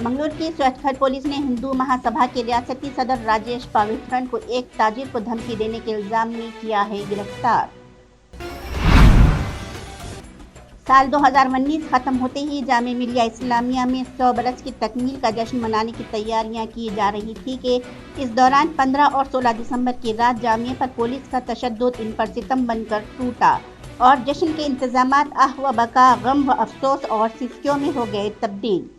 मंगलूर की स्वच्छखर पुलिस ने हिंदू महासभा के रियासती सदर राजेश पावित्रण को एक ताजिर को धमकी देने के इल्जाम में किया है गिरफ्तार। साल 2019 खत्म होते ही जामे मिलिया इस्लामिया में 100 बरस की तकमील का जश्न मनाने की तैयारियां की जा रही थी कि इस दौरान 15 और 16 दिसंबर की रात जामिया पर पुलिस का तशद्दुद इन पर सितम बनकर टूटा और जश्न के इंतजामात आह व बका, गम व अफसोस और सिसकियों में हो गए तब्दील।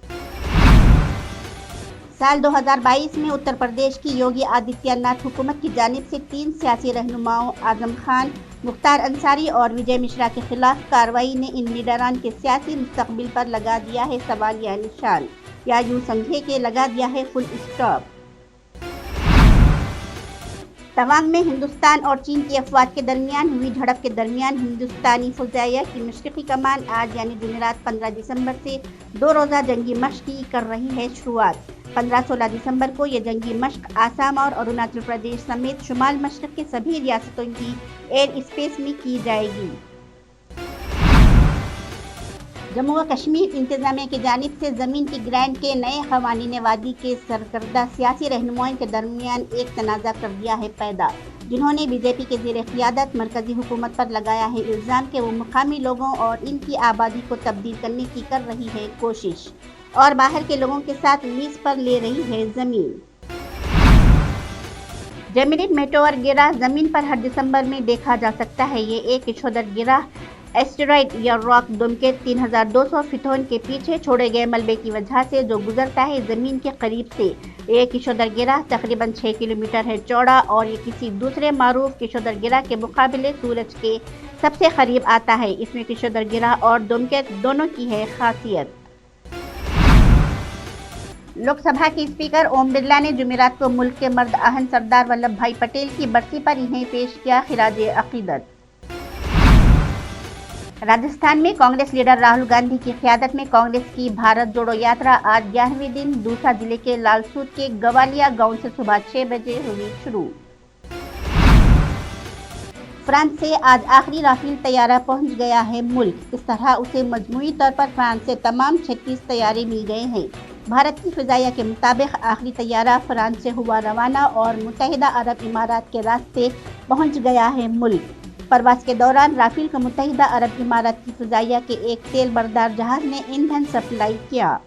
साल 2022 में उत्तर प्रदेश की योगी आदित्यनाथ हुकूमत की जानिब से 3 सियासी रहनुमाओं आजम खान, मुख्तार अंसारी और विजय मिश्रा के खिलाफ कार्रवाई ने इन लीडरान के सियासी मुस्तकबिल पर लगा दिया है सवालिया निशान, या यूं समझे कि लगा दिया है फुल स्टॉप। तवांग में हिंदुस्तान और चीन की अफवाज के दरमियान हुई झड़प के दरमियान हिंदुस्तानी फौजिया की मशरकी कमान आज यानी जुमेरात 15 दिसंबर से 2 रोज़ा जंगी मश्क की कर रही है शुरुआत। 15-16 दिसंबर को ये जंगी मश्क आसाम और अरुणाचल प्रदेश समेत शुमाल मशरक के सभी रियासतों की एयर स्पेस में की जाएगी। जम्मू व कश्मीर इंतजामिया की जानिब से ज़मीन की ग्रांट के नए क़वानीन वादी के सरकर्दा सियासी रहनुमाओं के दरमियान एक तनाज़ा कर दिया है पैदा, जिन्होंने बीजेपी के ज़ेर क़ियादत मरकज़ी हुकूमत पर लगाया है इल्ज़ाम कि वो मुकामी लोगों और इनकी आबादी को तब्दील करने की कर रही है कोशिश और बाहर के लोगों के साथ लीज पर ले रही है ज़मीन। जेमिनिट मेटोवर गिरह ज़मीन पर हर दिसंबर में देखा जा सकता है। ये एक इशोदर गिरह एस्टेरॉयड या रॉक धूमकेतु 3200 फिथोन के पीछे छोड़े गए मलबे की वजह से जो गुजरता है ज़मीन के करीब से। एक किशोदर गिरह तकरीबन 6 किलोमीटर है चौड़ा और ये किसी दूसरे मारूफ किशोदर गिरह के मुकाबले सूरज के सबसे करीब आता है। इसमें किशोदर गिरह और धूमकेतु दोनों की है खासियत। लोकसभा के स्पीकर ओम बिरला ने जुमेरात को मुल्क के मर्द आहन सरदार वल्लभ भाई पटेल की बरसी पर इन्हें पेश किया खिराज अकीदत। राजस्थान में कांग्रेस लीडर राहुल गांधी की क़यादत में कांग्रेस की भारत जोड़ो यात्रा आज 11वें दिन दूसरा जिले के लालसूद के गवालिया गांव से सुबह 6 बजे हुई शुरू। फ्रांस से आज आखिरी राफेल तैयारा पहुंच गया है मुल्क। इस तरह उसे मजमूई तौर पर फ्रांस से तमाम 36 तैयारे मिल गए हैं। भारत की फ़िज़ाइया के मुताबिक आखिरी तैयारा फ्रांस से हुआ रवाना और मुत्तहिदा अरब इमारात के रास्ते पहुंच गया है मुल्क। परवास के दौरान राफेल को मुत्तहिदा अरब इमारात की फ़िज़ाइया के एक तेल बरदार जहाज ने ईंधन सप्लाई किया।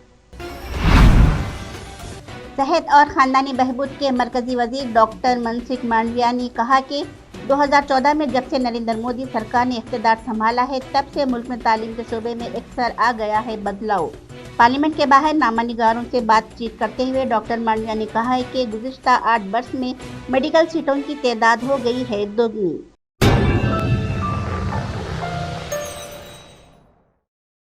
सेहत और ख़ानदानी बहबूद के मरकज़ी वज़ीर डॉक्टर मनसुख मांडविया ने कहा कि 2014 में जब से नरेंद्र मोदी सरकार ने इख्तिदार संभाला है तब से मुल्क में तालीम के शोबे में अक्सर आ गया है बदलाव। पार्लियामेंट के बाहर नामानिगारों से बातचीत करते हुए डॉक्टर मांडविया ने कहा है कि गुज़िश्ता 8 वर्ष में मेडिकल सीटों की तादाद हो गई है दोगुनी।